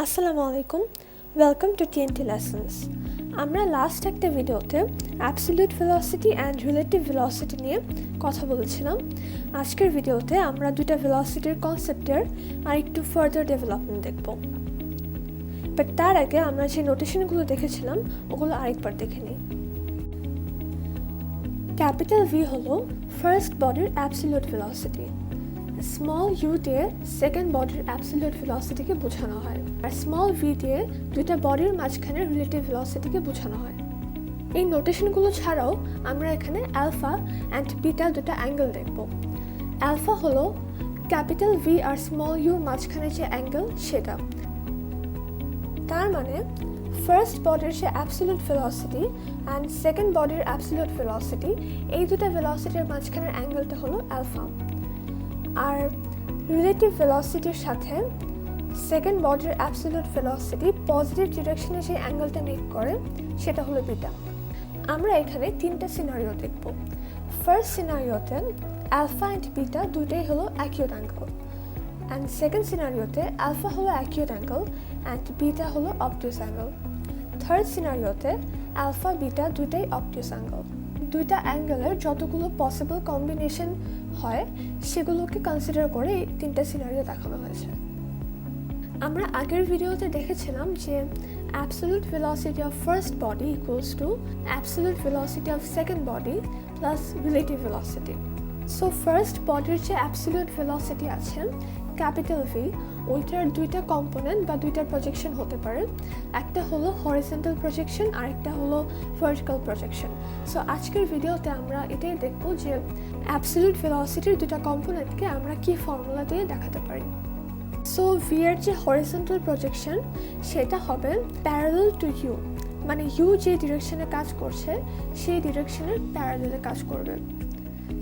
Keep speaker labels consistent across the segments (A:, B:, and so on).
A: আসসালামু আলাইকুম, welcome to TNT-Lessons। আমরা লাস্ট একটা ভিডিওতে absolute velocity and relative velocity নিয়ে কথা বলেছিলাম। আজকের ভিডিওতে আমরা দুইটা ভেলোসিটির কনসেপ্টের আর একটু ফার্দার ডেভেলপমেন্ট দেখব। বাট তার আগে আমরা যে নোটেশনগুলো দেখেছিলাম ওগুলো আরেকবার দেখে নিই। ক্যাপিটাল ভি হলো ফার্স্ট বডির অ্যাবসলিউট ভেলোসিটি। স্মল ইউ দিয়ে সেকেন্ড বডির অ্যাবসলিউট ভেলোসিটিকে বোঝানো হয়, আর স্মল ভি দিয়ে দুইটা বডির মাঝখানে রিলেটিভ ভেলোসিটিকে বোঝানো হয়। এই নোটেশনগুলো ছাড়াও আমরা এখানে অ্যালফা অ্যান্ড বিটা দুটো অ্যাঙ্গেল দেখব। অ্যালফা হলো ক্যাপিটাল ভি আর স্মল ইউর মাঝখানে যে অ্যাঙ্গেল সেটা। তার মানে ফার্স্ট বডির যে অ্যাবসলিউট ভেলোসিটি অ্যান্ড সেকেন্ড বডির অ্যাবসলিউট ভেলোসিটি, এই দুটো ভেলোসিটির মাঝখানের অ্যাঙ্গেলটা হলো অ্যালফা। আর রিলেটিভ ভেলোসিটির সাথে সেকেন্ড বডির অ্যাবসলিউট ভেলোসিটি পজিটিভ ডিরেকশনে যে অ্যাঙ্গেলটা মেক করে সেটা হলো বিটা। আমরা এখানে তিনটা সিনারিও দেখব। ফার্স্ট সিনারিওতে অ্যালফা অ্যান্ড বিটা দুইটাই হলো অ্যাকিউট অ্যাঙ্গেল, অ্যান্ড সেকেন্ড সিনারিওতে অ্যালফা হলো অ্যাকিউট অ্যাঙ্গেল অ্যান্ড বিটা হলো অবটিউস অ্যাঙ্গেল। থার্ড সিনারিওতে অ্যালফা বিটা দুইটাই অবটিউস অ্যাঙ্গেল। দুইটা অ্যাঙ্গেলের যতগুলো পসিবল কম্বিনেশন হয় সেগুলোকে কনসিডার করে এই তিনটা সিনারিও দেখানো হয়েছে। আমরা আগের ভিডিওতে দেখেছিলাম যে absolute velocity of first body equals to absolute velocity of second body plus relative velocity. So first বডির যে অ্যাবসলিউট ভেলোসিটি আছে ক্যাপিটাল ভি, ওইটার দুইটা কম্পোনেন্ট বা দুইটা প্রজেকশন হতে পারে। একটা হলো হরিজন্টাল প্রজেকশন আর একটা হলো ভার্টিক্যাল প্রজেকশন। সো আজকের ভিডিওতে আমরা এটাই দেখব যে অ্যাবসলিউট ভেলোসিটির দুইটা কম্পোনেন্টকে আমরা কি ফর্মুলা দিয়ে দেখাতে পারি। সো ভি এর যে হরিজন্টাল প্রজেকশন সেটা হবে প্যারালাল টু ইউ, মানে ইউ যে ডিরেকশনে কাজ করছে সেই ডিরেকশনের প্যারালালে কাজ করবে।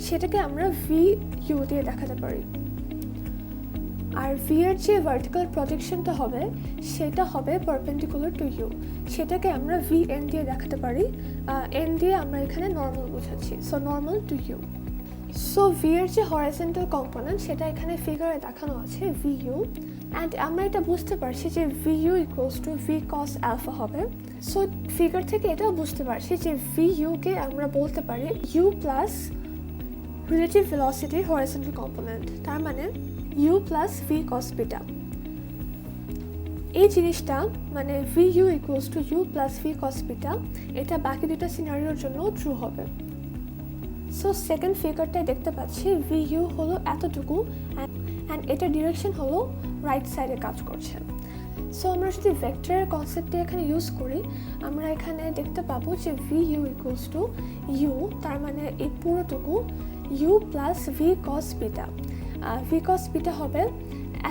A: সেটাকে আমরা ভি ইউ দিয়ে দেখাতে পারি। আর ভি এর যে ভার্টিক্যাল প্রজেকশনটা হবে সেটা হবে পারপেন্ডিকুলার টু ইউ, সেটাকে আমরা ভি এন দিয়ে দেখাতে পারি। এন দিয়ে আমরা এখানে নর্মাল বোঝাচ্ছি, so normal to u. So V এর যে হরিজন্টাল কম্পোনেন্ট সেটা এখানে ফিগারে দেখানো আছে ভি ইউ, অ্যান্ড আমরা এটা বুঝতে পারছি যে V u equals to V cos alpha হবে। সো ফিগার থেকে এটাও বুঝতে পারছি যে ভি ইউকে আমরা বলতে পারি ইউ প্লাস রিলেটিভ ভেলোসিটির হরিজন্টাল কম্পোনেন্ট, তার মানে u plus V cos beta. এই জিনিসটা মানে v u equals to u plus V cos beta, এটা বাকি দুটা সিনারিওর জন্য ট্রু হবে। সো সেকেন্ড ফিগারটায় দেখতে পাচ্ছি ভি ইউ হলো এতটুকু অ্যান্ড এটার ডিরেকশন হলো রাইট সাইডে কাজ করছে। সো আমরা যদি ভেক্টরের কনসেপ্টে এখানে ইউজ করি, আমরা এখানে দেখতে পাবো যে V u equals to u, তার মানে এই পুরোটুকু u plus V cos beta. V cos beta হবে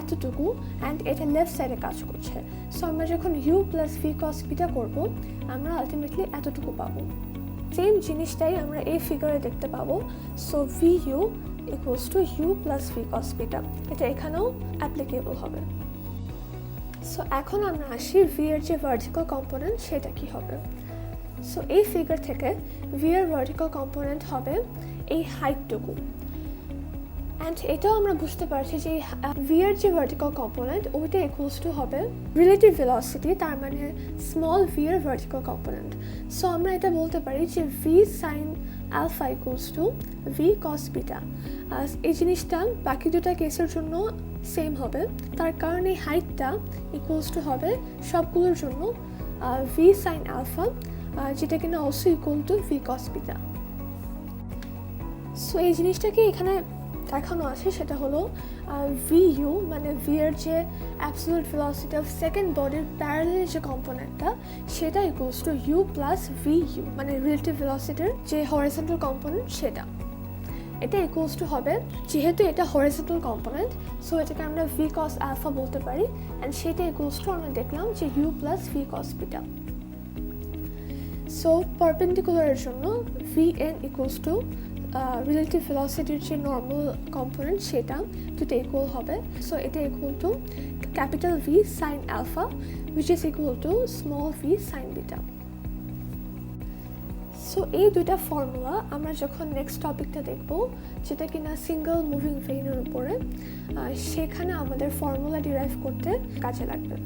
A: এতটুকু অ্যান্ড এটা লেফট সাইডে কাজ করছে। সো আমরা যখন u plus V cos beta করবো আমরা আলটিমেটলি এতটুকু পাবো। সেম জিনিসটাই আমরা এই ফিগারে দেখতে পাবো। So V u equals to u plus V cos beta, এটা এখানেও অ্যাপ্লিকেবল হবে। সো এখন আমরা আসি ভি এর যে ভার্টিক্যাল কম্পোনেন্ট সেটা কি হবে। সো এই ফিগার থেকে ভি এর ভার্টিক্যাল কম্পোনেন্ট হবে এই হাইটটুকু, অ্যান্ড এটাও আমরা বুঝতে পারছি যে ভি এর যে ভার্টিক্যাল কম্পোনেন্ট ওইটা ইকুয়ালস টু হবে রিলেটিভ ভেলোসিটি, তার মানে স্মল ভি এর ভার্টিক্যাল কম্পোনেন্ট। সো আমরা এটা বলতে পারি যে V sine alpha equals to V cos beta. এই জিনিসটা বাকি দুটা কেসের জন্য সেম হবে, তার কারণ এই হাইটটা ইকুয়ালস টু হবে সবগুলোর জন্য ভি সাইন আলফা, যেটা কিনা also equal to V cos beta. So এই জিনিসটাকে এখানে দেখানো আছে সেটা হলো ভি ইউ মানে ভি এর যে অ্যাবসলিউট ভেলোসিটি অফ সেকেন্ড বডির প্যারালাল যে কম্পোনেন্টটা সেটা equals to u plus V u মানে রিলেটিভ ভেলোসিটির যে হরিজন্টাল কম্পোনেন্ট সেটা। এটা ইকুয়ালস টু হবে, যেহেতু এটা হরিজন্টাল কম্পোনেন্ট সো এটাকে আমরা ভি কস আলফা বলতে পারি, অ্যান্ড সেটা ইকুয়ালস টু আমরা দেখলাম যে u plus V cos beta. So পারপেন্ডিকুলারের জন্য v n equals to relative ভেলোসিটির যে নর্মাল কম্পোনেন্ট সেটা দুটো ইকুয়াল হবে। সো এটা equal to capital v sine alpha which is equal to small v sine beta. So এই দুইটা ফর্মুলা আমরা যখন নেক্সট টপিকটা দেখব যেটা কিনা সিঙ্গল মুভিং ভেইনের উপরে, সেখানে আমাদের ফর্মুলা ডিরাইভ করতে কাজে লাগবে।